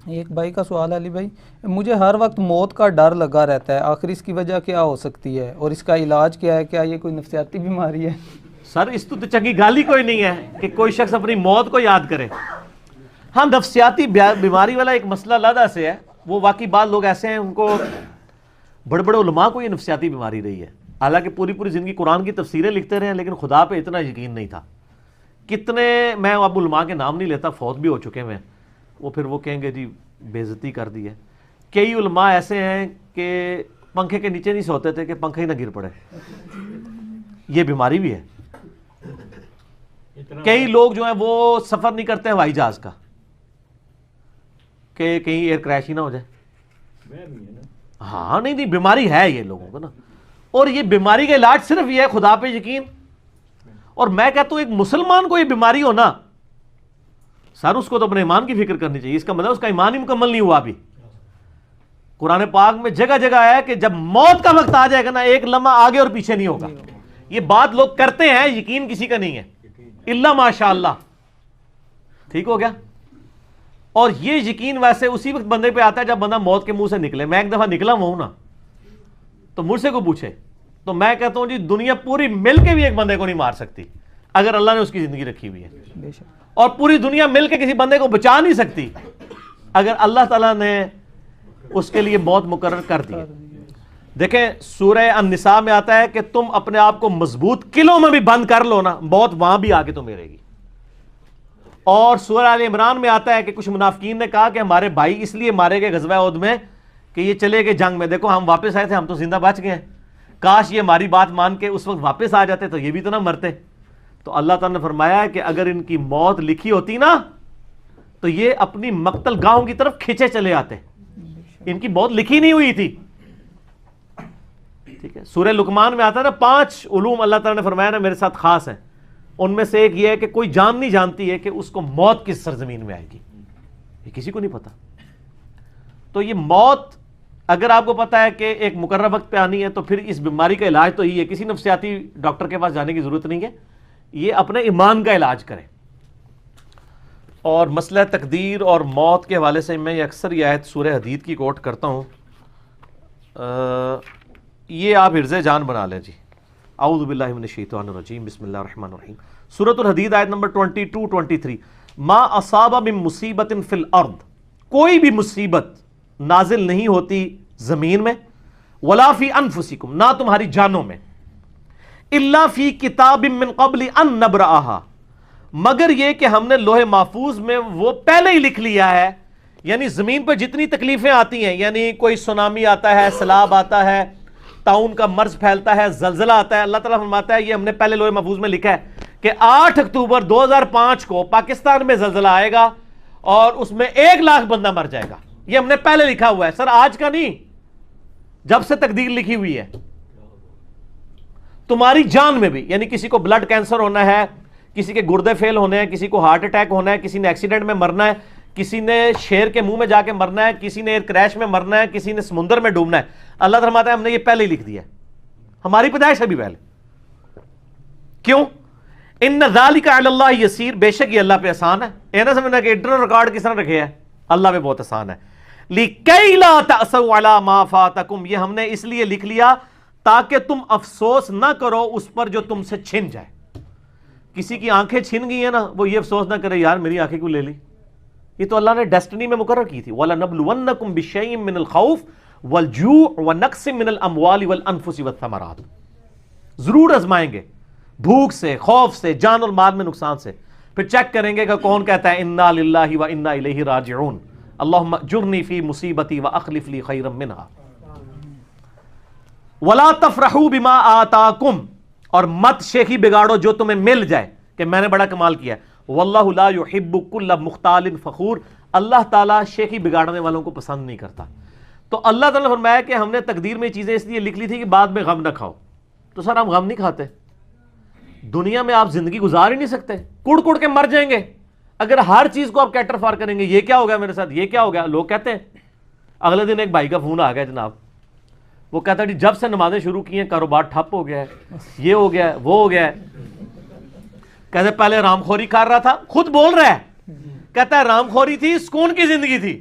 ایک بھائی کا سوال ہے، علی بھائی، مجھے ہر وقت موت کا ڈر لگا رہتا ہے، آخر اس کی وجہ کیا ہو سکتی ہے اور اس کا علاج کیا ہے؟ کیا یہ کوئی نفسیاتی بیماری ہے؟ سر اس تو چنگی گالی کوئی نہیں ہے کہ کوئی شخص اپنی موت کو یاد کرے. ہاں نفسیاتی بیماری والا ایک مسئلہ علیحدہ سے ہے، وہ واقعی بعض لوگ ایسے ہیں ان کو بڑے بڑے علماء کو یہ نفسیاتی بیماری رہی ہے، حالانکہ پوری پوری زندگی قرآن کی تفسیریں لکھتے رہے لیکن خدا پہ اتنا یقین نہیں تھا. کتنے، میں اب علماء کے نام نہیں لیتا، فوت بھی ہو چکے ہیں، وہ پھر وہ کہیں گے جی بے عزتی کر دی ہے. کئی علماء ایسے ہیں کہ پنکھے کے نیچے نہیں سوتے تھے کہ پنکھا ہی نہ گر پڑے، یہ بیماری بھی ہے. کئی لوگ جو ہیں وہ سفر نہیں کرتے ہوائی جہاز کا کہ کہیں ایئر کریش ہی نہ ہو جائے. ہاں نہیں بیماری ہے یہ لوگوں کو نا، اور یہ بیماری کا علاج صرف یہ ہے خدا پہ یقین. اور میں کہتا ہوں ایک مسلمان کو یہ بیماری ہو نا سر، اس کو تو اپنے ایمان کی فکر کرنی چاہیے. اس کا مطلب اس کا ایمان ہی مکمل نہیں ہوا ابھی. قرآن پاک میں جگہ جگہ ہے کہ جب موت کا وقت آ جائے گا نا ایک لمحہ آگے اور پیچھے نہیں ہوگا. یہ بات لوگ کرتے ہیں، یقین کسی کا نہیں ہے الا ماشاء اللہ. ٹھیک ہو گیا. اور یہ یقین ویسے اسی وقت بندے پہ آتا ہے جب بندہ موت کے منہ سے نکلے. میں ایک دفعہ نکلا ہوں نا تو مجھ سے کو پوچھے تو میں کہتا ہوں جی دنیا پوری مل کے بھی ایک بندے کو نہیں مار سکتی اگر اللہ نے اس کی زندگی رکھی ہوئی ہے، اور پوری دنیا مل کے کسی بندے کو بچا نہیں سکتی اگر اللہ تعالیٰ نے اس کے لیے موت مقرر کر دی. دیکھیں سورہ النساء میں آتا ہے کہ تم اپنے آپ کو مضبوط قلعوں میں بھی بند کر لو نا، موت وہاں بھی آ کے تمہیں رہے گی. اور سورہ آل عمران میں آتا ہے کہ کچھ منافقین نے کہا کہ ہمارے بھائی اس لیے مارے گئے غزوہ احد میں کہ یہ چلے گئے جنگ میں، دیکھو ہم واپس آئے تھے، ہم تو زندہ بچ گئے ہیں، کاش یہ ہماری بات مان کے اس وقت واپس آ جاتے تو یہ بھی تو نہ مرتے. تو اللہ تعالیٰ نے فرمایا کہ اگر ان کی موت لکھی ہوتی نا تو یہ اپنی مقتل گاہوں کی طرف کھینچے چلے آتے. ان کی موت لکھی نہیں ہوئی تھی. ٹھیک ہے. سورہ لقمان میں آتا ہے نا 5 علوم اللہ تعالیٰ نے فرمایا نا میرے ساتھ خاص ہیں، ان میں سے ایک یہ ہے کہ کوئی جان نہیں جانتی ہے کہ اس کو موت کس سرزمین میں آئے گی، یہ کسی کو نہیں پتا. تو یہ موت اگر آپ کو پتا ہے کہ ایک مقررہ وقت پہ آنی ہے تو پھر اس بیماری کا علاج تو ہی ہے، کسی نفسیاتی ڈاکٹر کے پاس جانے کی ضرورت نہیں ہے، یہ اپنے ایمان کا علاج کریں. اور مسئلہ تقدیر اور موت کے حوالے سے میں اکثر یہ آیت سورہ حدید کی کوٹ کرتا ہوں، یہ آپ حرز جان بنا لیں جی. اعوذ باللہ من الشیطان الرجیم، بسم اللہ الرحمن الرحیم. سورۃ الحدید آیت نمبر 22-23. ما اصاب من مصیبت فی الارض، کوئی بھی مصیبت نازل نہیں ہوتی زمین میں، ولا فی انفسکم، نہ تمہاری جانوں میں، الا فی کتاب من قبل ان نبرأہا، مگر یہ کہ ہم نے لوح محفوظ میں وہ پہلے ہی لکھ لیا ہے. یعنی زمین پر جتنی تکلیفیں آتی ہیں، یعنی کوئی سونامی آتا ہے، سیلاب آتا ہے، طاعون کا مرض پھیلتا ہے، زلزلہ آتا ہے، اللہ تعالیٰ فرماتا ہے یہ ہم نے پہلے لوح محفوظ میں لکھا ہے کہ 8 اکتوبر 2005 کو پاکستان میں زلزلہ آئے گا اور اس میں 1 لاکھ بندہ مر جائے گا. یہ ہم نے پہلے لکھا ہوا ہے سر، آج کا نہیں، جب سے تقدیر لکھی ہوئی ہے. تمہاری جان میں بھی، یعنی کسی کو بلڈ کینسر ہونا ہے، کسی کے گردے فیل ہونے ہیں، کسی کو ہارٹ اٹیک ہونا ہے، کسی نے ایکسیڈنٹ میں مرنا ہے، کسی نے شیر کے منہ میں جا کے مرنا ہے، کسی نے ایئر کریش میں مرنا ہے، کسی نے سمندر میں ڈوبنا ہے. اللہ فرماتا ہے ہم نے یہ پہلے ہی لکھ دیا ہے، ہماری پیدائش ابھی پہلے. کیوں؟ ان ذالک علی اللہ یسیر، بے شک یہ اللہ پہ آسان ہے. یہ نہ سمجھنا کہ انٹرنل ریکارڈ کس طرح رکھے ہے، اللہ پہ بہت آسان ہے. لِكَيْ لَا تَأْسَوْا عَلَى مَا فَاتَكُمْ، یہ ہم نے اس لیے لکھ لیا تاکہ تم افسوس نہ کرو اس پر جو تم سے چھن جائے. کسی کی آنکھیں چھن گئی ہیں نا، وہ یہ افسوس نہ کرے یار میری آنکھیں کیوں لے لی. یہ تو اللہ نے ڈیسٹنی میں مقرر کی تھی. وَلَنَبْلُوَنَّكُمْ بِشَيْءٍ مِّنَ الْخَوْفِ وَالْجُوعِ وَنَقْصٍ مِّنَ الْأَمْوَالِ وَالْأَنفُسِ وَالثَّمَرَاتِ، ضرور آزمائیں گے بھوک سے، خوف سے، جان اور مال میں نقصان سے. پھر چیک کریں گے کہ کون کہتا ہے اِنَّا لِلَّهِ وَإِنَّا إِلَيْهِ رَاجِعُونَ، اللہم اجرنی فی مصیبتی واخلف لی خیرا منہا. ولا تفرحوا بما آتاکم، اور مت شیخی بگاڑو جو تمہیں مل جائے کہ میں نے بڑا کمال کیا ہے. واللہ لا یحب کل مختال فخور، اللہ تعالیٰ شیخی بگاڑنے والوں کو پسند نہیں کرتا. تو اللہ تعالیٰ نے فرمایا کہ ہم نے تقدیر میں چیزیں اس لیے لکھ لی تھی کہ بعد میں غم نہ کھاؤ. تو سر ہم غم نہیں کھاتے، دنیا میں آپ زندگی گزار ہی نہیں سکتے، کڑ کڑ کے مر جائیں گے. اگر ہر چیز کو آپ کیٹر فار کریں گے، یہ کیا ہو گیا میرے ساتھ، یہ کیا ہو گیا. لوگ کہتے ہیں، اگلے دن ایک بھائی کا فون آ گیا جناب، وہ کہتا ہے جی جب سے نمازیں شروع کی ہیں کاروبار ٹھپ ہو گیا ہے، یہ ہو گیا ہے، وہ ہو گیا ہے. کہتے پہلے رام خوری کر رہا تھا، خود بول رہا ہے، کہتا ہے رام خوری تھی، سکون کی زندگی تھی،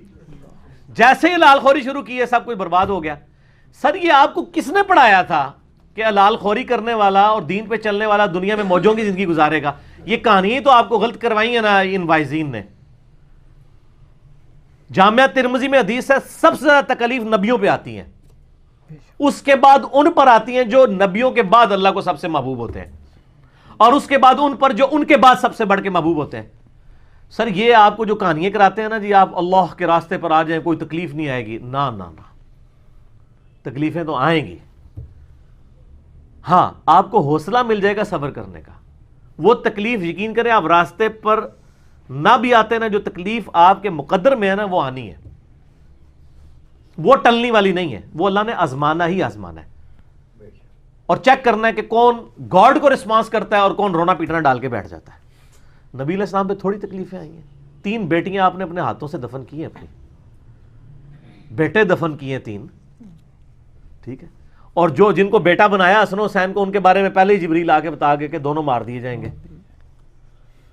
جیسے ہی حلال خوری شروع کی ہے سب کچھ برباد ہو گیا. سر یہ آپ کو کس نے پڑھایا تھا کہ حلال خوری کرنے والا اور دین پہ چلنے والا دنیا میں موجوں کی زندگی گزارے گا؟ یہ کہانیاں تو آپ کو غلط کروائی ہیں نا ان وائزین نے. جامعہ ترمذی میں حدیث ہے سب سے زیادہ تکلیف نبیوں پہ آتی ہیں, اس کے بعد ان پر آتی ہیں جو نبیوں کے بعد اللہ کو سب سے محبوب ہوتے ہیں, اور اس کے بعد ان پر جو ان کے بعد سب سے بڑھ کے محبوب ہوتے ہیں. سر یہ آپ کو جو کہانیاں کراتے ہیں نا جی آپ اللہ کے راستے پر آ جائیں کوئی تکلیف نہیں آئے گی, نہ نہ نہ, تکلیفیں تو آئیں گی. ہاں آپ کو حوصلہ مل جائے گا صبر کرنے کا. وہ تکلیف یقین کریں آپ راستے پر نہ بھی آتے نا, جو تکلیف آپ کے مقدر میں ہے نا وہ آنی ہے, وہ ٹلنے والی نہیں ہے, وہ اللہ نے آزمانا ہی آزمانا ہے, اور چیک کرنا ہے کہ کون گاڈ کو رسپانس کرتا ہے اور کون رونا پیٹنا ڈال کے بیٹھ جاتا ہے. نبی علیہ السلام پہ تھوڑی تکلیفیں آئی ہیں. 3 بیٹیاں آپ نے اپنے ہاتھوں سے دفن کی ہیں, اپنی بیٹے دفن کیے ہیں 3, ٹھیک ہے, اور جو جن کو بیٹا بنایا حسن حسین کو ان کے بارے میں پہلے ہی جبریل آ کے بتا گئے کہ دونوں مار دیے جائیں گے.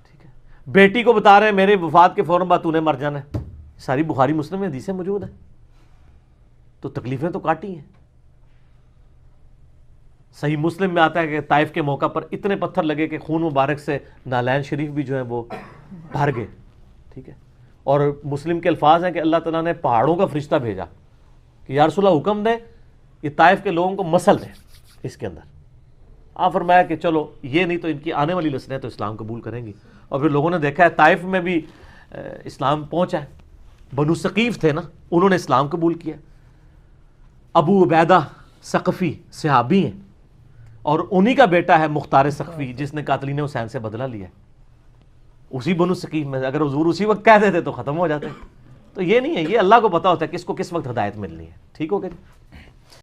ٹھیک ہے, بیٹی کو بتا رہے ہیں میرے وفات کے فوراً بعد تو نے مر جانا ہے. ساری بخاری مسلم میں حدیثیں موجود ہیں. تو تکلیفیں تو کاٹی ہیں. صحیح مسلم میں آتا ہے کہ طائف کے موقع پر اتنے پتھر لگے کہ خون مبارک سے نالین شریف بھی جو ہیں وہ بھر گئے. ٹھیک ہے, اور مسلم کے الفاظ ہیں کہ اللہ تعالیٰ نے پہاڑوں کا فرشتہ بھیجا کہ یا رسول اللہ حکم دیں یہ طائف کے لوگوں کو مسل دیں اس کے اندر. آپ فرمایا کہ چلو یہ نہیں تو ان کی آنے والی نسلیں تو اسلام قبول کریں گی. اور پھر لوگوں نے دیکھا ہے طائف میں بھی اسلام پہنچا ہے. بنو ثقیف تھے نا, انہوں نے اسلام قبول کیا. ابو عبیدہ ثقفی صحابی ہیں, اور انہی کا بیٹا ہے مختار ثقفی جس نے قاتلین حسین سے بدلہ لیا. اسی بنو ثقیف میں اگر حضور اسی وقت کہہ دیتے تو ختم ہو جاتے. تو یہ نہیں ہے, یہ اللہ کو پتا ہوتا ہے کس کو کس وقت ہدایت ملنی ہے. ٹھیک ہو گیا جی.